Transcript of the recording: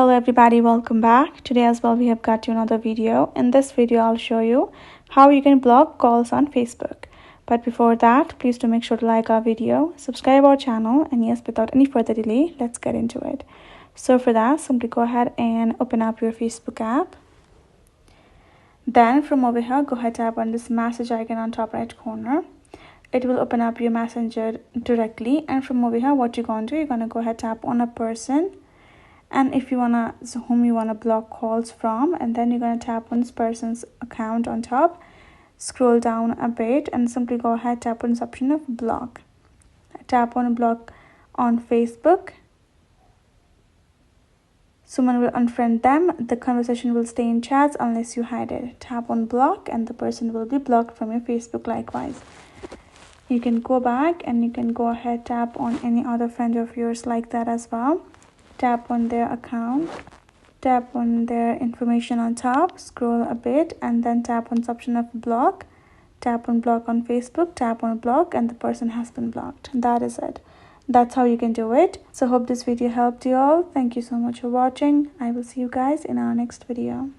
Hello everybody, welcome back. Today as well we have got you another video. In this video I'll show you how you can block calls on Facebook. But before that, please do make sure to like our video, subscribe our channel, and yes, without any further delay, let's get into it. So for that, simply go ahead and open up your Facebook app. Then from over here, go ahead, tap on this message icon on top right corner. It will open up your messenger directly, and from over here what you're going to do, you're going to go ahead, tap on a person, and if you wanna whom you want to block calls from, and then you're going to tap on this person's account on top, scroll down a bit and simply go ahead, tap on this option of block. Tap on block on Facebook. Someone will unfriend them. The conversation will stay in chats unless you hide it. Tap on block and the person will be blocked from your Facebook. Likewise, you can go back and you can go ahead, tap on any other friend of yours like that as well. Tap on their account, tap on their information on top, scroll a bit and then tap on this option of block. Tap on block on Facebook, tap on block, and the person has been blocked. That is it. That's how you can do it. So hope this video helped you all. Thank you so much for watching. I will see you guys in our next video.